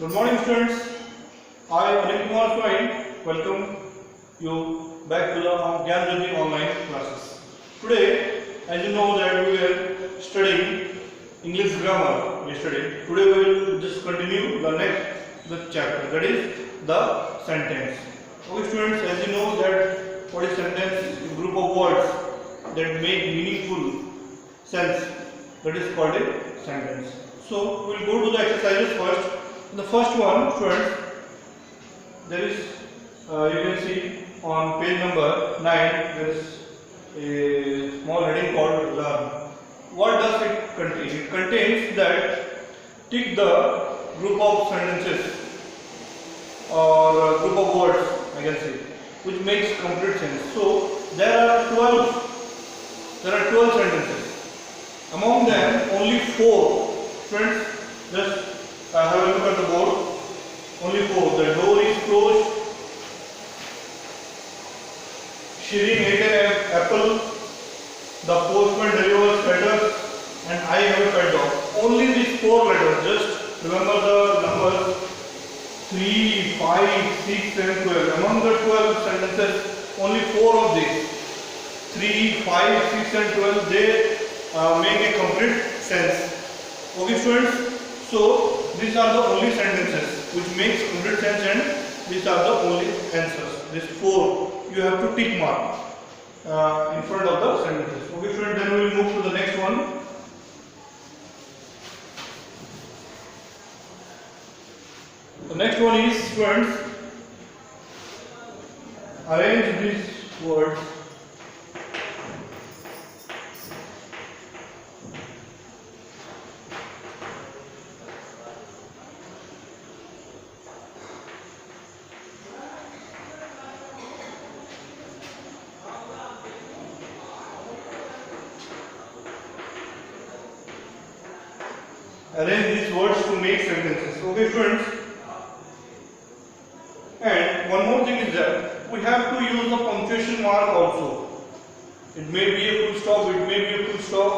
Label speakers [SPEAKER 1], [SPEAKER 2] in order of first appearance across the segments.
[SPEAKER 1] Good morning, students. I, Anil Kumar Swain, welcome you back to the Gyan Jyoti online classes. Today, as you know that we were studying English grammar yesterday. Today we will just continue the chapter, that is the sentence. Okay, students, as you know that what is sentence? A group of words that make meaningful sense. That is called a sentence. So we will go to the exercises first. The first one, students, there is you can see on page number 9 there is a small heading called learn. What does it contain? It contains that tick the group of sentences or group of words, I can say, which makes complete sense. So there are 12 sentences. Among them only 4. Friends, just have a look at the board. Only 4. The door is closed. Shirin ate an apple. The postman delivers letters. And I have a pet dog. Only these 4 letters. Just remember the numbers 3, 5, 6 and 12. Among the 12 sentences, only 4 of these 3, 5, 6 and 12 they make a complete sense. Okay, students. So these are the only sentences which makes complete sense, and these are the only answers. These 4 you have to tick mark in front of the sentences. Okay, students. Then we will move to the next one. The next one is, students, arrange these words to make sentences. Okay, students. And one more thing is that we have to use the punctuation mark also. It may be a full stop, it may be a full stop,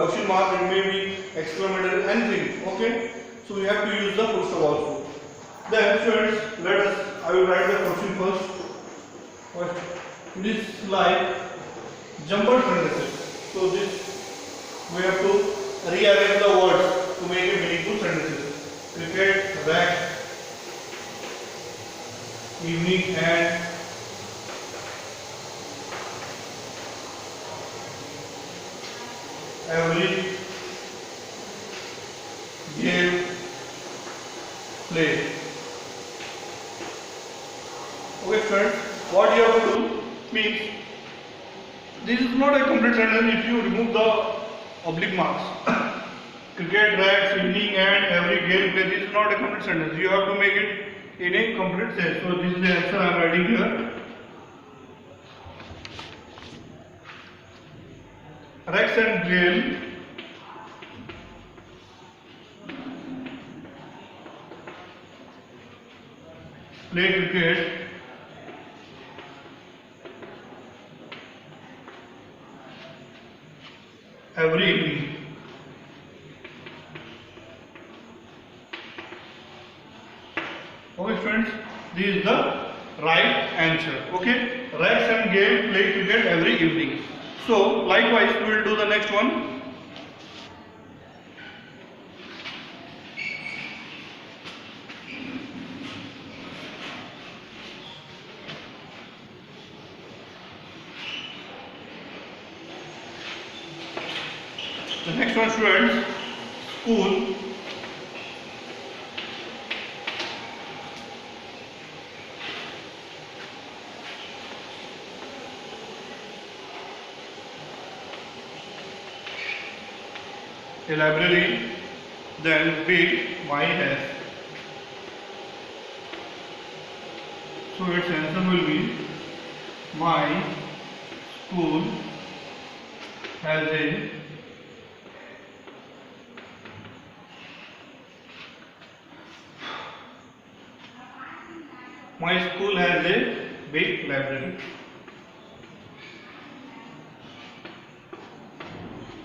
[SPEAKER 1] question mark, it may be exclamatory, anything. Okay, so we have to use the full stop also. Then, students, I will write the question first. It is like jumbled sentences. So this we have to rearrange the words to make a meaningful sentences. Cricket, rat, evening and every game play. Okay, friends, what you have to do means this is not a complete sentence if you remove the oblique marks. Cricket, rats, evening and every game play. This is not a complete sentence. You have to make it in a complete sense. So this is the answer I am writing here. Rex and Gail play cricket every evening. Okay, friends, this is the right answer. Okay, Rex and Gail play cricket every evening. So, likewise, we will do the next one. The next one, students, school. A library, then big my has. So its answer will be my school has a big library.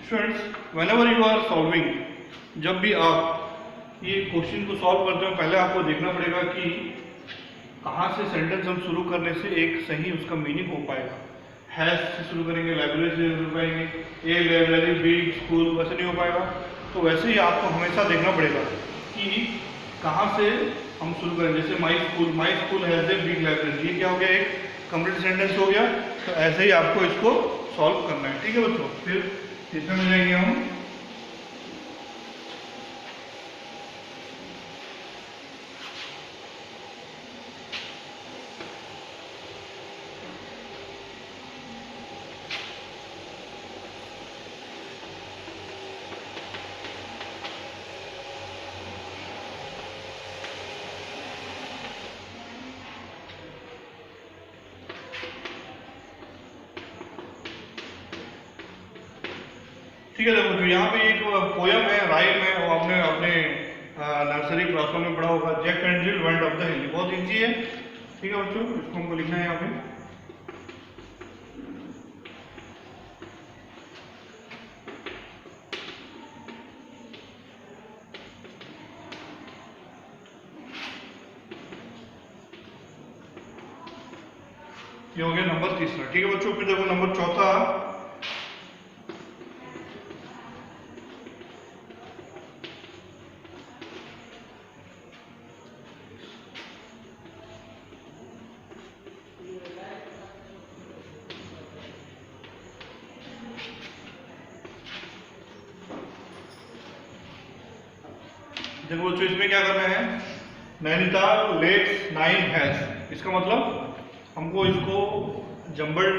[SPEAKER 1] Students, whenever you are solving, जब भी आप ये question को solve करते हुए पहले आपको देखना पड़ेगा कि कहाँ से सेंटेंस हम शुरू करने से एक सही उसका मीनिंग हो पाएगा। हैज से शुरू करेंगे, लाइब्रेरी से शुरू करेंगे, ए लाइब्रेरी, बी स्कूल, वैसे नहीं हो पाएगा। तो वैसे ही आपको हमेशा देखना पड़ेगा कि कहाँ से हम शुरू करें। जैसे my school has a big library, ये क्या हो गया, एक कंप्लीट सेंटेंस हो गया। तो ऐसे ही आपको इसको सॉल्व करना है, ठीक है बच्चों। फिर इसमें में जाएंगे हम, ठीक है। देखो जो यहाँ पे एक पोयम है, राइम है, वो आपने अपने नर्सरी क्लासरूम में पढ़ा होगा, Jack and Jill went up the hill. बहुत इजी है, ठीक है बच्चों। इसको हमको लिखना है यहाँ पे। ये हो गया नंबर तीसरा, ठीक है बच्चों। फिर देखो नंबर चौथा, देखो बच्चों इसमें क्या करना है, नैनीताल लेक्स 9 हैज। इसका मतलब हमको इसको जम्बल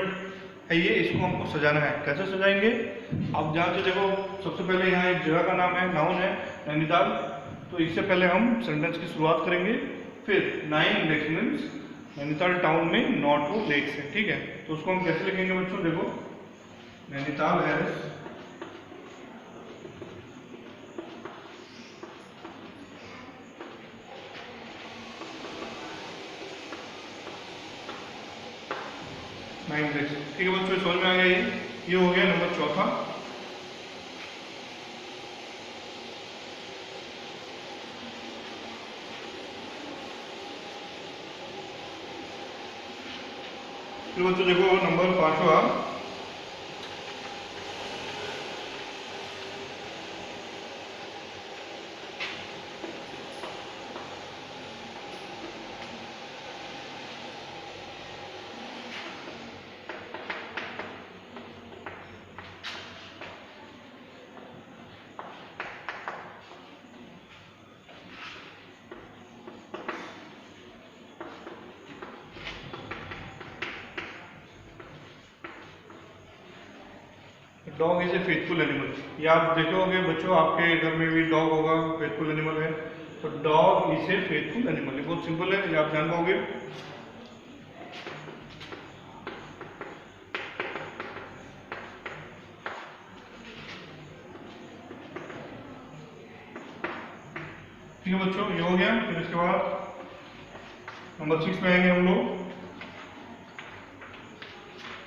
[SPEAKER 1] है ये, इसको हमको सजाना है। कैसे सजाएंगे आप ध्यान से देखो। सबसे पहले यहाँ एक जगह का नाम है, नाउन है नैनीताल। तो इससे पहले हम सेंटेंस की शुरुआत करेंगे। फिर 9 लेक्स मीन्स नैनीताल टाउन में नॉट वो लेक्स है, ठीक है। तो उसको हम कैसे लिखेंगे बच्चों, देखो नैनीताल हैज 9 लेक्स, ठीक है बच्चों। समझ में आ गया ये हो गया नंबर चौथा। फिर बच्चों देखो नंबर पांचवा, dog is a faithful animal. ये आप देखोगे बच्चों, आपके घर में भी डॉग होगा, फेथफुल एनिमल है। तो dog is a faithful animal, ये बहुत सिंपल है, ये आप जान पाओगे। ठीक है बच्चों, ये हो गया। फिर इसके बाद नंबर 6 में आएंगे हम लोग।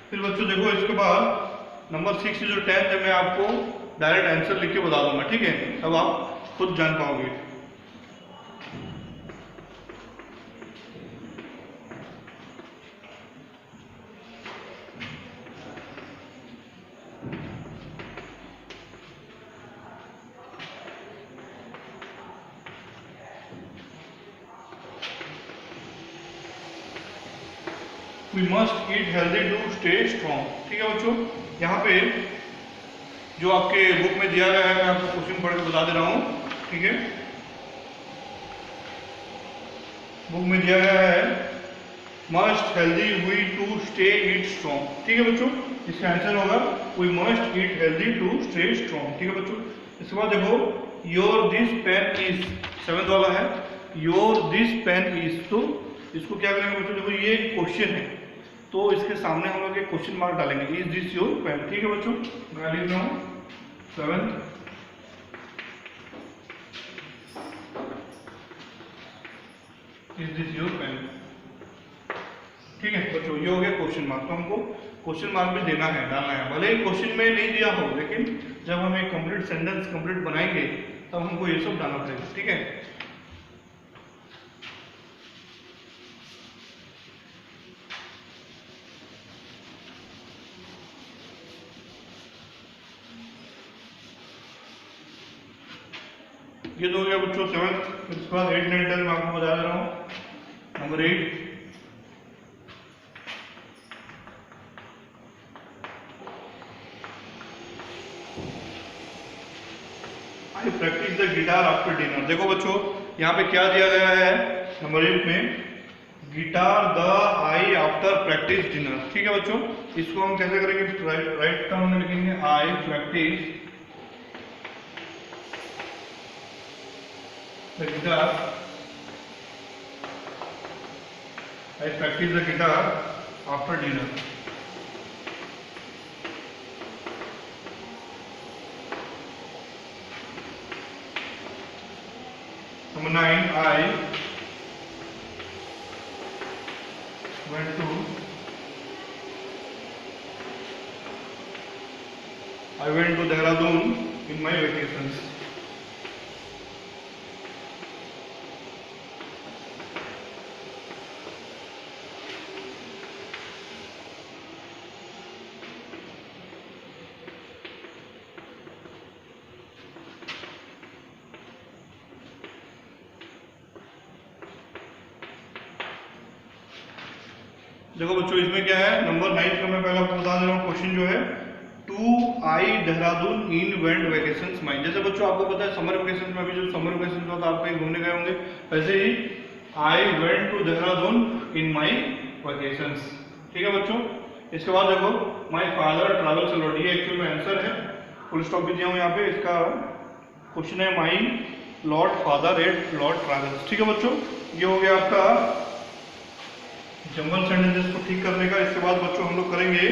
[SPEAKER 1] फिर बच्चों देखो इसके बाद नंबर 6 से जो 10 है, मैं आपको डायरेक्ट आंसर लिख के बता दूंगा, ठीक है। तब आप खुद जान पाओगे। We must eat healthy to stay strong, ठीक है बच्चों। यहाँ पे जो आपके बुक में दिया गया है, मैं आपको क्वेश्चन पढ़ के बता दे रहा हूँ, ठीक है। बुक में दिया गया है must healthy we to stay eat strong, ठीक है बच्चों। इसका आंसर होगा we must eat healthy to stay strong, ठीक है बच्चों। इसके बाद देखो your this pen is, 7th वाला है, योर दिस पेन इज। तो इसको क्या करेंगे बच्चों, देखो ये क्वेश्चन है, तो इसके सामने हम लोग एक क्वेश्चन मार्क डालेंगे, इज दिस योर पेन, ठीक है बच्चों। मैं लिख रहा हूँ 7th, is this your pen, ठीक है बच्चों। ये हो गया क्वेश्चन मार्क। तो हमको क्वेश्चन मार्क भी देना है, डालना है, भले ही क्वेश्चन में नहीं दिया हो, लेकिन जब हम एक कंप्लीट सेंटेंस कंप्लीट बनाएंगे तब हमको ये सब डालना पड़ेगा, ठीक है। ये तो हो गया बच्चों 7th। फिर उसके बाद 8, 9, 10 मैं आपको बता दे रहा हूँ। Number 8, I practice the guitar after dinner. देखो बच्चों यहाँ पे क्या दिया गया है नंबर 8 में, guitar the I after practice dinner, ठीक है बच्चों। इसको हम कैसे करेंगे, राइट टर्म में लिखेंगे I practice the guitar, I practice the guitar after dinner. Number 9, I went to Dehradun in my vacations. देखो बच्चों इसमें क्या है, नंबर 9 का मैं पहले आपको बता दे रहा हूँ। क्वेश्चन जो है two I Dehradun in went vacations my. जैसे बच्चों आपको पता है समर वेकेशन में, अभी जो समर वेकेशन होता है आप कहीं घूमने गए होंगे, वैसे ही I went to Dehradun in my vacations, ठीक है बच्चों। इसके बाद देखो माई फादर ट्रैवल्स अलॉट, ये एक्चुअल में आंसर है, फुल स्टॉप भी दिया हूँ यहाँ पे। इसका क्वेश्चन है my lord father at lord travels, ठीक है बच्चों। ये हो गया आपका जंबल सेंटेंसेस को ठीक करने का। इसके बाद बच्चों हम लोग करेंगे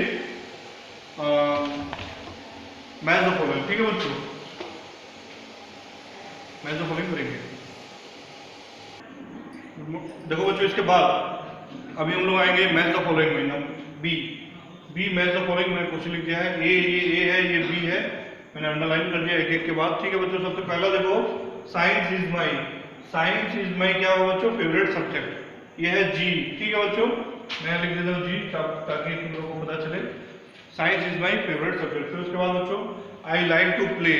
[SPEAKER 1] मैच द फॉलोइंग, ठीक है बच्चों, मैच द फॉलोइंग करेंगे। देखो बच्चों इसके बाद अभी हम लोग आएंगे मैच द फॉलोइंग में। बी मैच द फॉलोइंग मैंने क्वेश्चन लिख दिया है, ये है, ये बी है, मैंने अंडरलाइन कर दिया एक एक के बाद, ठीक है बच्चों। सबसे पहला देखो साइंस इज माई क्या होगा बच्चों, फेवरेट सब्जेक्ट, ये है जी, ठीक है बच्चों। मैं लिख देता हूँ जी ताकि तुम लोगों को पता चले, science is my favourite subject. फिर उसके बाद बच्चों I like to play,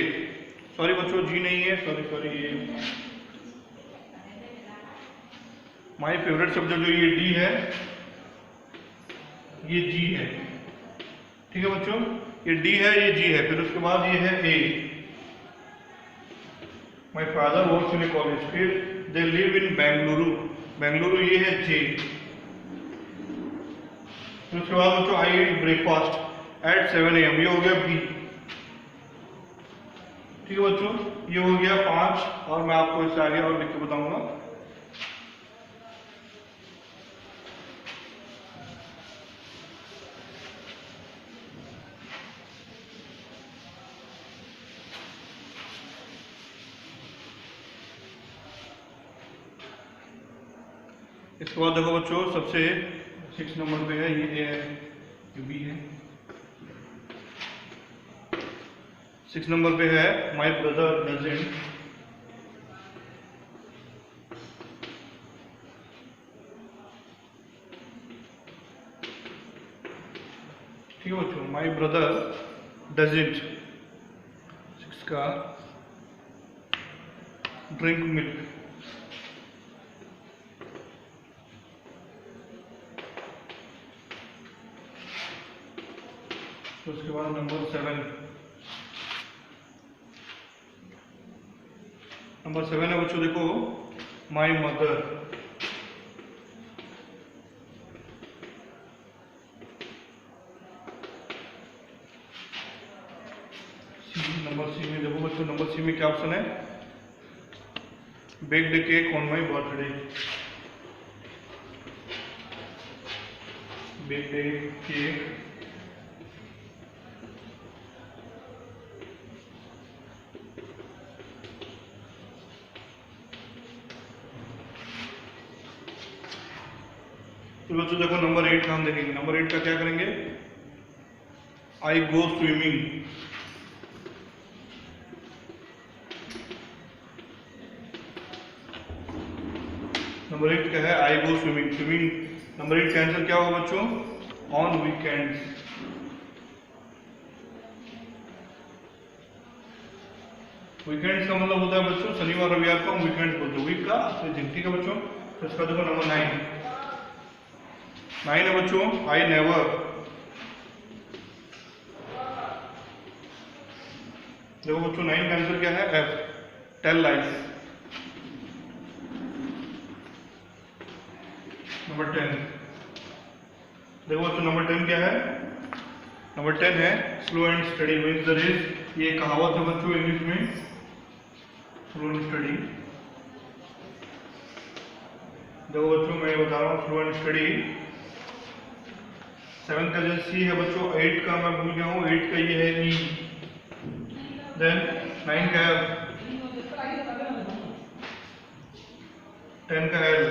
[SPEAKER 1] sorry बच्चों जी नहीं है, सॉरी ये माई फेवरेट सब्जेक्ट जो ये डी है, ये जी है, ठीक है बच्चों। ये डी है, ये जी है। फिर उसके बाद ये है A, my father works in a college. फिर दे लिव इन बेंगलुरु, ये है जे। फिर उसके बाद बच्चों आई ईट ब्रेकफास्ट एट 7 AM, ये हो गया बी, ठीक है बच्चों। ये हो गया 5, और मैं आपको इससे आगे और लिख के बताऊंगा। इसके बाद देखो बच्चों सबसे 6 नंबर पे है, ये है, ये बी है। 6 नंबर पे है माई ब्रदर डजंट, ठीक है बच्चों, माई ब्रदर डजंट 6 का ड्रिंक मिल्क। तो उसके बाद नंबर 7 है बच्चों, देखो माई मदर, नंबर सी में देखो बच्चों, नंबर सी में क्या ऑप्शन है, baked cake on my birthday, baked cake तो बच्चों देखो नंबर 8 का हम देखेंगे। नंबर 8 का क्या करेंगे, आई गो स्विमिंग, नंबर 8 क्या है, आई गो स्विमिंग। स्विमिंग नंबर 8 का आंसर क्या होगा बच्चों, ऑन वीकेंड्स। वीकेंड्स का मतलब होता है बच्चों शनिवार रविवार को हम वीकेंड बोलते हैं, वीक का दिन, ठीक है बच्चों। तो इसका देखो नंबर 9 है बच्चों, आई नेवर। देखो बच्चों 9 का आंसर क्या है, एफ, टेल लाइज। नंबर 10, देखो बच्चों नंबर 10 क्या है, नंबर 10 है slow and study wins the race. ये कहावत है बच्चों इंग्लिश में, स्लो एंड स्टडी। देखो बच्चों मैं बता रहा हूँ स्लो एंड स्टडी। 7 का जो सी है बच्चों, 8 का मैं भूल गया हूँ, 8 का ये है ई। देन 9 का है, 10 का एल,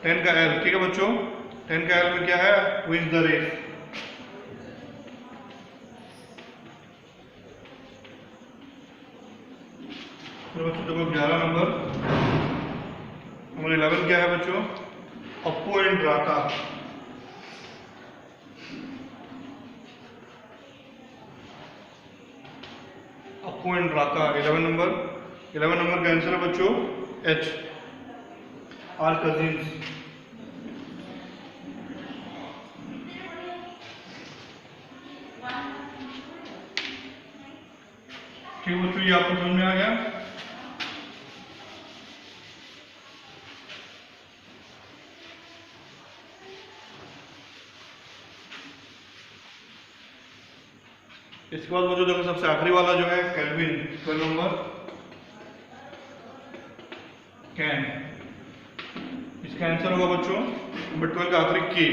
[SPEAKER 1] 10 का एल, ठीक है बच्चों। 10 का एल में क्या है, विंस द रेस। फिर बच्चों देखो 11 नंबर 11 क्या है बच्चों, Appu and Raka. Appu and Raka 11 number का आंसर है बच्चों एच, आर कजिन्स। ठीक है बच्चों, ये आपको समझ में आ गया। इसके बाद मुझे देखो सबसे आखिरी वाला जो है केल्विन, 12 नंबर कैन। इसका आंसर होगा बच्चों नंबर 12 का आखिरी के,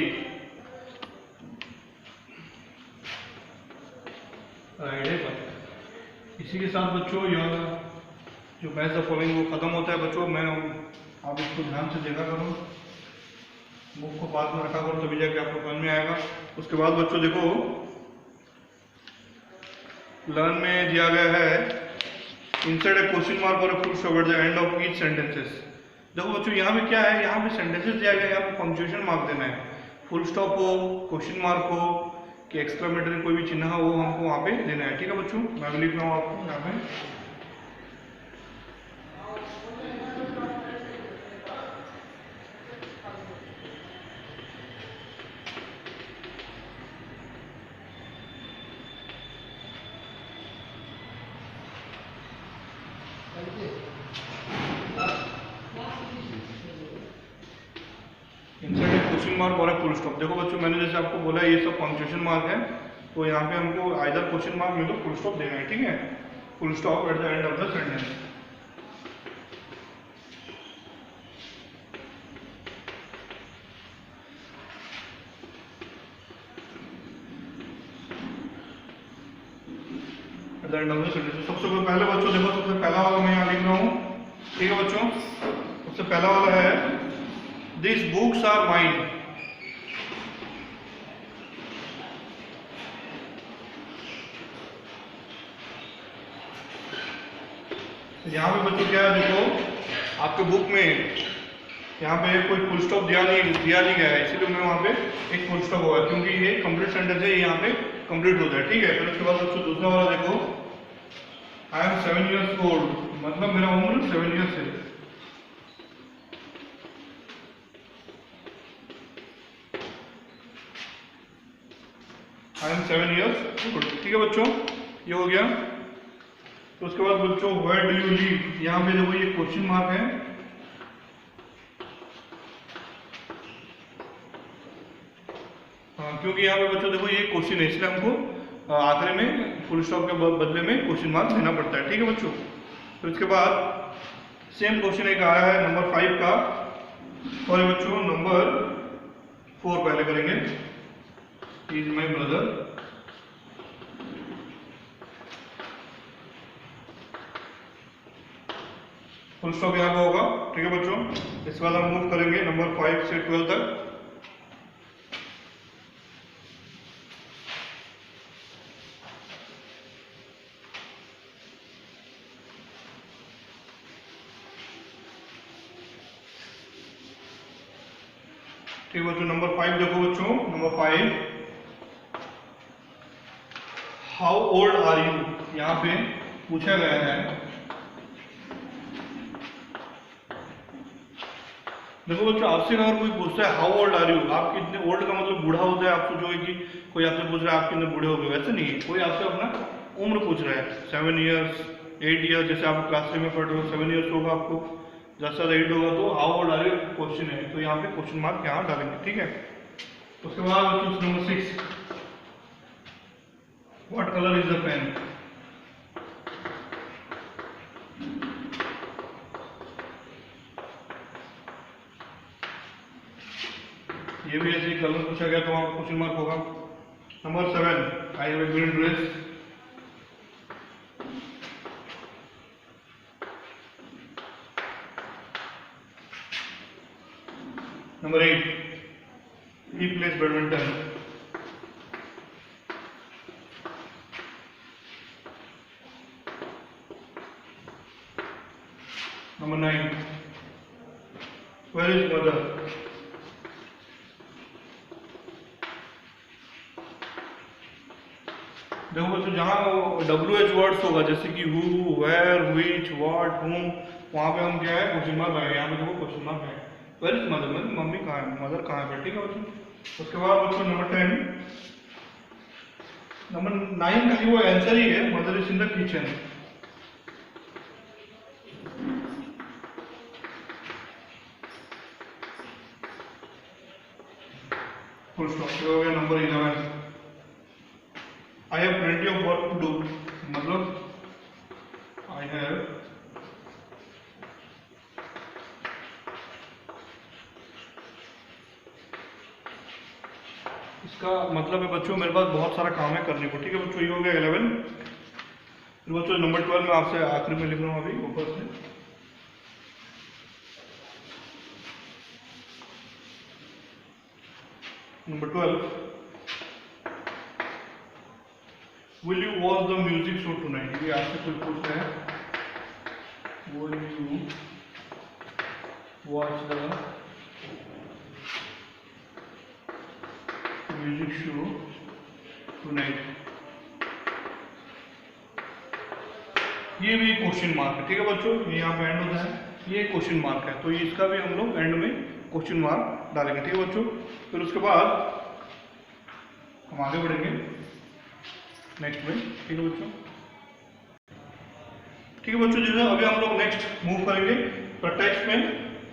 [SPEAKER 1] राइट है। इसी के साथ बच्चों यह जो मैच द फॉलोइंग वो खत्म होता है बच्चों। मैं आप इसको ध्यान से देखा करो, बुक को पास में रखा करो, तभी जाके आपको समझ में आएगा। उसके बाद बच्चों देखो लर्न में दिया गया है इंसर्ट ए क्वेश्चन मार्क और full stop at the end of each sentences. देखो बच्चों यहाँ पे क्या है, यहाँ पे सेंटेंसेस दिया गया है, यहाँ पे पंक्चुएशन मार्क देना है। फुल स्टॉप हो, क्वेश्चन मार्क हो कि एक्सक्लेमेटरी कोई भी चिन्ह हो, वो हमको वहाँ पे देना है, ठीक है बच्चों। मैं भी लिख रहा हूँ आपको यहाँ पे। इंसर्ट क्वेश्चन मार्क और फुल स्टॉप। देखो बच्चों मैंने जैसे आपको बोला ये सब पंक्चुएशन मार्क है, तो यहाँ पे हमको आइदर क्वेश्चन मार्क में तो फुल स्टॉप देना है, ठीक है। Full stop at the end of the sentence. At the end of the sentence. सबसे पहले बच्चों देखो, सबसे पहला वाला मैं यहाँ लिख रहा हूँ, ठीक है बच्चों। सबसे पहला वाला है दिस बुक्स आर माइन। यहाँ पे बच्चों क्या है, देखो आपके बुक में यहाँ पे कोई फुल स्टॉप दिया नहीं गया है, इसीलिए मैं वहाँ पे एक फुल स्टॉप होगा, क्योंकि ये कंप्लीट सेंटेंस है, यहाँ पे कंप्लीट होता है, ठीक है। फिर उसके बाद बच्चों दूसरा वाला देखो, आई एम 7 years old, मतलब मेरा उम्र 7 years है। आई एम 7 years old, ठीक है बच्चों, ये हो गया। तो उसके बाद बच्चों वेयर डू यू लिव, यहाँ पे देखो ये क्वेश्चन मार्क है, क्योंकि यहाँ पे बच्चों देखो ये क्वेश्चन है, इसलिए हमको आखिरी में फुल स्टॉप के बदले में क्वेश्चन मार्क देना पड़ता है, ठीक है बच्चों। तो इसके बाद सेम क्वेश्चन एक आया है नंबर 5 का, सॉरी बच्चों नंबर 4 पहले करेंगे। Is my brother, full stop यहाँ पे होगा, ठीक है बच्चों। इसके बाद हम मूव करेंगे नंबर 5 से 12 तक। ठीक है बच्चों, नंबर 5 देखो बच्चों, number 5, how old are you, यहाँ पे पूछा गया है। देखो बच्चों, आपसे अगर कोई पूछता है हाउ ओल्ड आर यू, आप कितने, ओल्ड का मतलब बूढ़ा होता है, आप सोचोगे कि कोई आपसे पूछ रहा है आप कितने बूढ़े हो गए, वैसे नहीं है, कोई आपसे अपना उम्र पूछ रहा है, 7 ईयर्स 8 ईयर्स, जैसे आप क्लास 3 में पढ़ रहे हो 7 ईयर्स होगा आपको, 10 8 होगा, तो how old are you question है, तो यहाँ पे क्वेश्चन मार्क यहाँ डालेंगे, ठीक है। उसके बाद बच्चों number 6, what colour is the pen, ये भी ऐसे कलर पूछा गया तो वहां क्वेश्चन मार्क होगा। Number 7, I have a green dress, number 8, he places badminton, number 9, where is mother, देखो बच्चों, जहाँ WH वर्ड्स होगा जैसे कि हु, वेयर, व्हिच, व्हाट, हुम, वहाँ पे हम क्या है क्वेश्चन मार्क लगाएंगे, यहाँ पे देखो क्वेश्चन मार्क है, वेयर इज मदर, मतलब मम्मी कहाँ है, मदर कहाँ है, ठीक है बच्चों। उसके बाद बच्चों नंबर 10, नंबर 9 का ही वो आंसर ही है, mother is in the kitchen, full stop. हो गया number 11, I have plenty of work to do, मतलब I have इसका मतलब है बच्चों मेरे पास बहुत सारा काम है करने को, ठीक है बच्चों, ये हो गया 11। फिर बच्चों नंबर 12 में आपसे आखिरी में लिख रहा हूँ अभी ऊपर से, number 12, Will you watch the music show tonight? ये आपसे कोई पूछ रहा है, Will you watch the music show tonight? ये भी क्वेश्चन मार्क है, ठीक है बच्चों, ये यहाँ पे एंड होता है, ये क्वेश्चन मार्क है, तो ये इसका भी हम लोग एंड में क्वेश्चन मार्क डालेंगे, ठीक है बच्चों। फिर उसके बाद हम आगे बढ़ेंगे नेक्स्ट में, ठीक है बच्चों, ठीक है बच्चों। जैसे अभी हम लोग नेक्स्ट मूव करेंगे पर टेक्स्ट में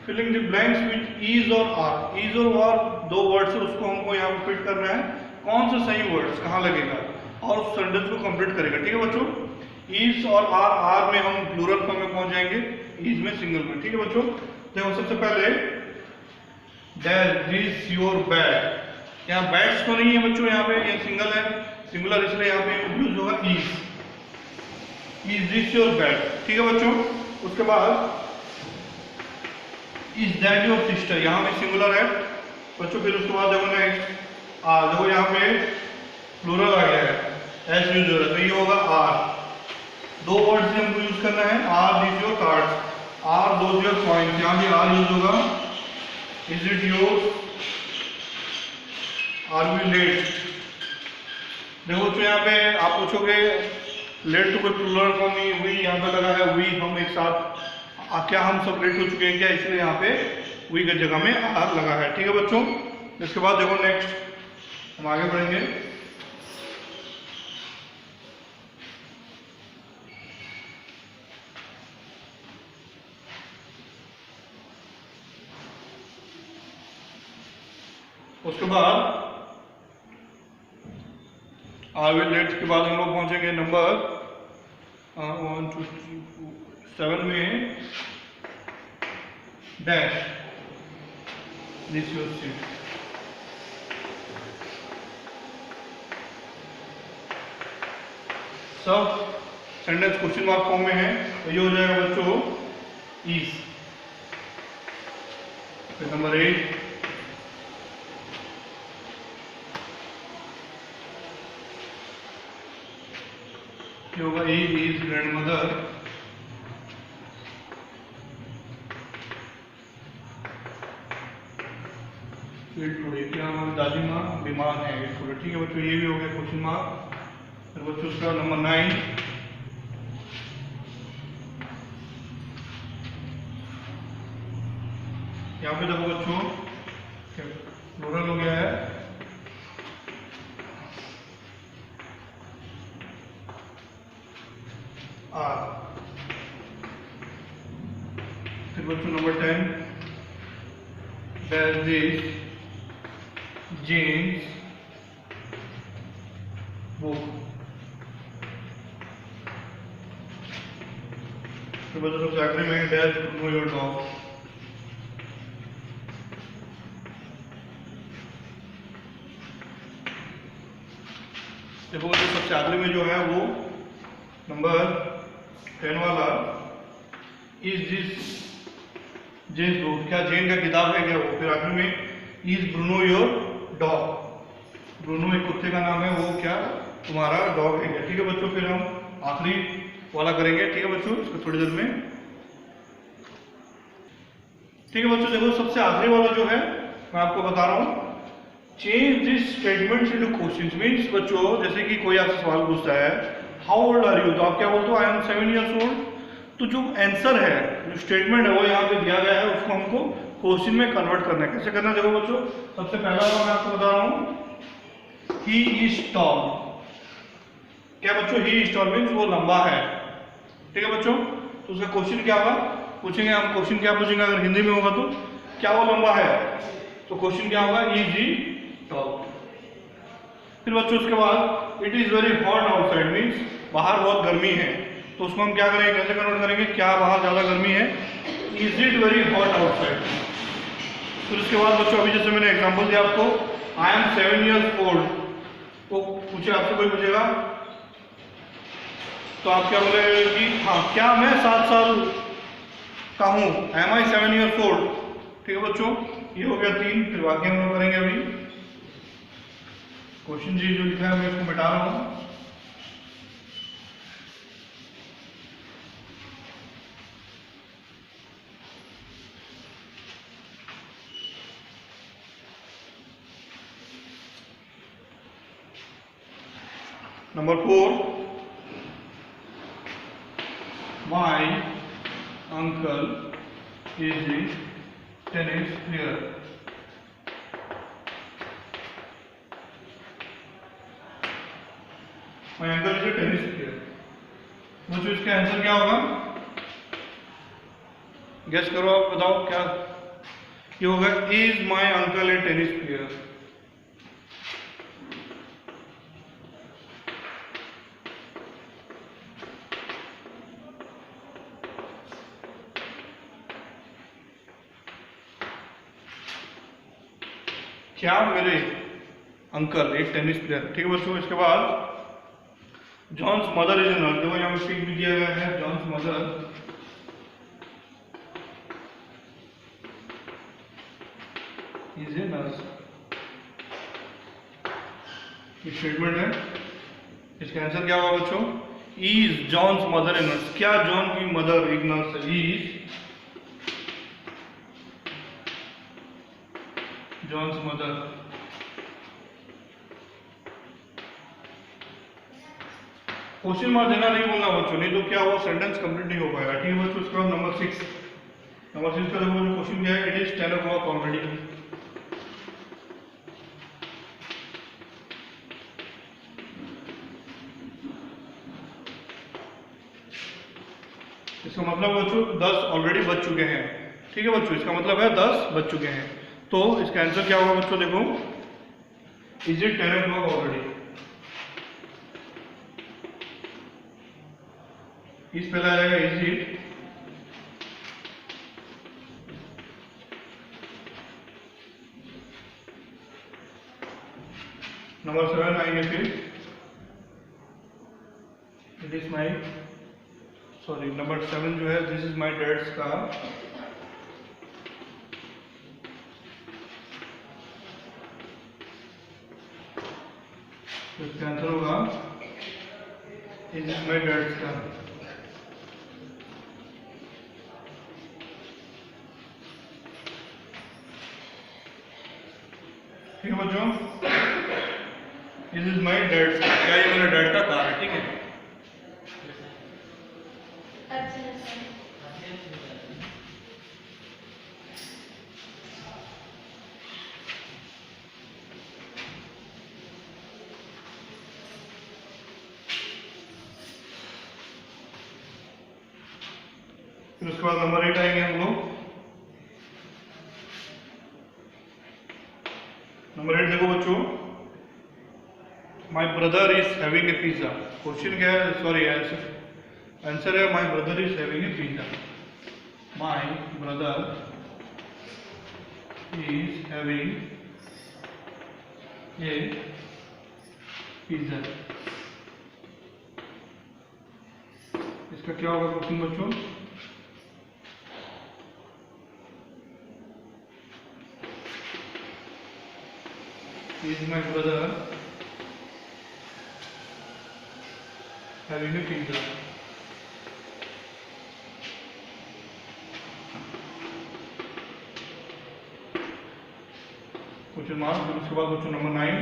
[SPEAKER 1] filling the blanks with is और आर, इज और आर दो वर्ड्स है, उसको हमको यहाँ पे फिट करना है, कौन सा सही वर्ड्स कहाँ लगेगा और उस सेंटेंस को कंप्लीट करेगा, ठीक है बच्चों। इज और आर में हम प्लूरल फॉर्म में पहुंच जाएंगे, इज में सिंगल में, ठीक है बच्चों। देखो सबसे पहले दैट इज योर बैग, यहाँ बैग्स तो नहीं है बच्चों, यहाँ पे ये सिंगल है, सिंगुलर, इसलिए यहाँ पे यूज होगा इज दिस योर बैग, ठीक है बच्चों। उसके बाद इज दैट योर सिस्टर, यहाँ पे सिंगुलर है बच्चों। फिर उसके बाद देखो नेक्स्ट देखो यहाँ पे प्लूरल आ गया है, एस यूज हो रहा है, तो ये होगा आर, दो वर्ड से हमको यूज करना है, are this your cards, are those your coins, यहाँ भी आर यूज होगा, is it your, are we late. देखो बच्चों यहाँ पे आप पूछोगे लेट तो कोई प्लूरल फॉर्म ही हुई, यहाँ पे लगा है वी, हम एक साथ क्या हम सब लेट हो चुके हैं क्या, इसलिए यहाँ पे वी की जगह में आर लगा है, ठीक है बच्चों। इसके बाद देखो नेक्स्ट हम आगे बढ़ेंगे, उसके बाद आई विल लेट के बाद हम लोग पहुंचेंगे नंबर 1 2 3 4 7 में, डैश दिस योर सीट, सब सेंटेंस क्वेश्चन मार्क फॉर्म में है, तो ये हो जाएगा बच्चों इज। फिर नंबर 8 ये होगा इज ग्रैंडमदर, इट टुडे, क्या हमारी दादी माँ बीमार है इट टुडे। ठीक है बच्चों, ये भी हो गया क्वेश्चन मार्क। फिर बच्चों उसका नंबर 9, यहाँ पे देखो बच्चों प्लूरल हो गया है आर। फिर बच्चों number 10, does this James book। तो बच्चों सबसे आखिरी में does know your dog। देखो बच्चों सबसे आखिरी में जो है वो नंबर 10 वाला, इज दिस जेम्स बुक, क्या जेन का किताब है क्या वो। फिर आखिर में is Bruno your dog, Bruno एक कुत्ते का नाम है, वो क्या तुम्हारा डॉग है क्या। ठीक है बच्चों, फिर हम आखिरी वाला करेंगे। ठीक है बच्चों, इसको थोड़ी देर में। ठीक है बच्चों, देखो सबसे आखिरी वाला जो है मैं आपको बता रहा हूँ, change this statements into questions. Means बच्चों जैसे कि कोई आपसे सवाल पूछता है हाउ ओल्ड आर यू, तो आप क्या बोलते हो, आई एम 7 years old। तो जो आंसर है, जो स्टेटमेंट है वो यहाँ पे दिया गया है, उसको हमको क्वेश्चन में कन्वर्ट करना है। कैसे करना है देखो बच्चों, सबसे पहला मैं आपको बता रहा हूँ, ही इज टॉल। क्या बच्चों, ही इज टॉल मीन्स वो लंबा है। ठीक है बच्चों, तो उसका क्वेश्चन क्या होगा, पूछेंगे हम, क्वेश्चन क्या पूछेंगे अगर हिंदी में होगा तो, क्या वो लंबा है, तो क्वेश्चन क्या होगा, इज ही टॉल। फिर बच्चों उसके बाद it is very hot outside means बाहर बहुत गर्मी है, तो उसको हम क्या करेंगे, कैसे कन्वर्ट करेंगे, क्या बाहर ज़्यादा गर्मी है, is it very hot outside. फिर उसके बाद बच्चों अभी जैसे मैंने एग्जांपल दिया आपको, आई एम 7 years old, तो पूछे आपसे कोई पूछेगा तो आप क्या बोलेंगे कि हाँ क्या मैं 7 साल का हूँ, एम आई 7 years old। ठीक है बच्चों, ये हो गया 3। फिर बाकी हम लोग करेंगे अभी क्वेश्चन जी जो लिखा है मैं इसको मिटा रहा हूँ। Number 4, my uncle is a tennis player. My uncle is a tennis player. मुझे इसका आंसर क्या होगा, गेस करो आप, बताओ क्या ये होगा, is my uncle A tennis player. क्या मेरे अंकल एक टेनिस प्लेयर। ठीक है बच्चों, इसके बाद John's mother is a nurse. देखो यहाँ पे पिक भी दिया गया है, John's mother is a nurse, ये स्टेटमेंट है। इसका आंसर क्या होगा बच्चों, is John's mother a nurse. क्या जॉन की मदर एक नर्स है, is John's mother. Question mark देना नहीं बोलना बच्चों, नहीं तो क्या वो सेंटेंस कंप्लीट नहीं हो पाएगा। ठीक है बच्चों, उसके बाद नंबर 6 का देखो जो क्वेश्चन क्या है, इट इज 10 o'clock ऑलरेडी। इसका मतलब बच्चों 10 ऑलरेडी बज चुके हैं। ठीक है बच्चों, इसका मतलब है 10 बज चुके हैं। तो इसका आंसर क्या होगा बच्चों, देखो इज इट 10 o'clock ऑलरेडी। इस पहला आएगा इज इट, नंबर 7 आएंगे फिर it is my, sorry number 7 जो है दिस इज माई डैड्स का। तो इसका आंसर होगा इज इज माई डैड्स का। है बच्चों, दिस इज माई डैड, क्या ये मेरा डैड का कार है, ठीक है। फिर उसके बाद नंबर 8 आएंगे हम लोग। नंबर 8 देखो बच्चों, my brother is having a pizza. Question क्या है, सॉरी आंसर है my brother is having a pizza. My brother is having a pizza. इसका क्या होगा क्वेश्चन बच्चों, is my brother having a pizza? Question mark. फिर उसके बाद question number 9,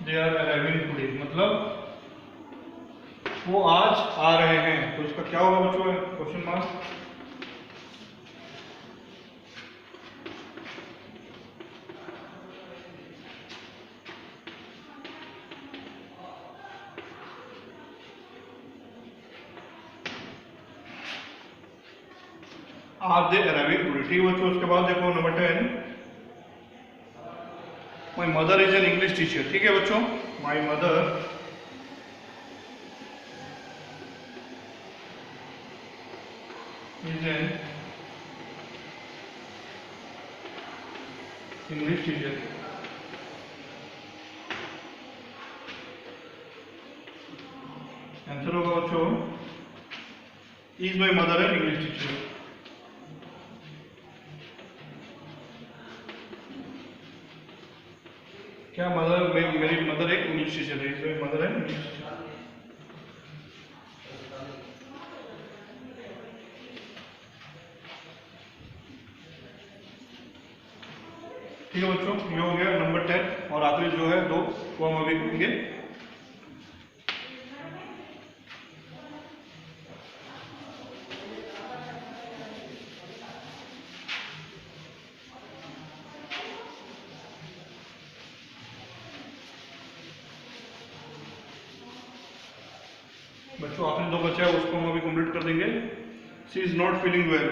[SPEAKER 1] they are arriving today, मतलब वो आज आ रहे हैं। तो इसका क्या होगा बच्चों, question mark. Are they arriving today, ठीक है बच्चों। उसके बाद देखो number 10, my mother is an English teacher, ठीक है बच्चों। My mother is an English teacher। Answer होगा बच्चों, is my mother an English teacher। क्या मदर, मेरी मदर एक इंग्लिश टीचर है, is my mother an English teacher। ठीक है बच्चों, ये हो गया नंबर 10। और आखिरी जो है 2 वो हम अभी करेंगे। बच्चों आखिरी 2 बचे हैं, उसको हम अभी कंप्लीट कर देंगे। She is not feeling well,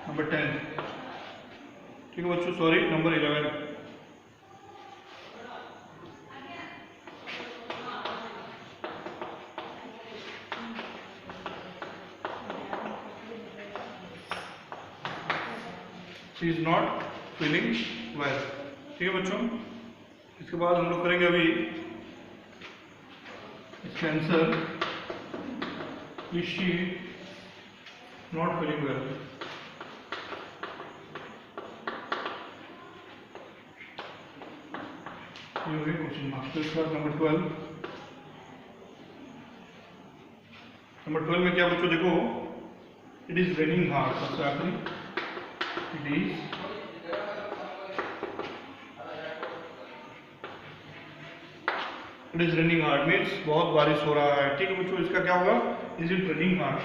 [SPEAKER 1] number 10, ठीक है बच्चों। Sorry, number 11, she is not feeling well, ठीक है बच्चों। इसके बाद हम लोग करेंगे अभी इसका answer, is she not feeling well. Question mark. तो इसका नंबर 12, नंबर 12 में क्या बच्चों देखो, इट इज रेनिंग हार्ड, सबसे आखिरी, it is raining hard means बहुत बारिश हो रहा है, ठीक है बच्चों। इसका क्या होगा, इज इट रेनिंग हार्ड।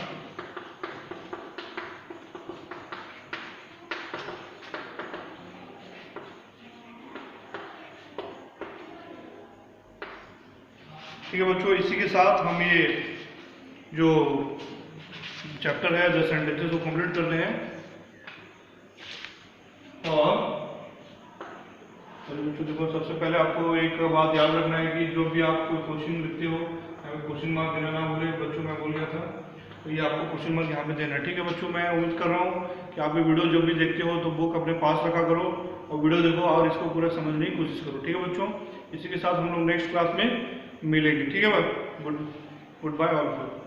[SPEAKER 1] ठीक है बच्चों, इसी के साथ हम ये जो चैप्टर है द सेंटेंसेस को कंप्लीट कर रहे हैं। और बच्चों देखो, सबसे पहले आपको एक बात याद रखना है कि जो भी आप कोई क्वेश्चन लिखते हो, क्वेश्चन मार्क देना ना भूले बच्चों, मैं भूल गया था, तो ये आपको क्वेश्चन मार्क यहाँ पे देना है, ठीक है बच्चों। मैं उम्मीद कर रहा हूँ कि आप ये वीडियो जब भी देखते हो तो बुक अपने पास रखा करो और वीडियो देखो और इसको पूरा समझने की कोशिश करो, ठीक है बच्चों। इसी के साथ हम लोग नेक्स्ट क्लास में मिलेंगे, ठीक है। Good bye all.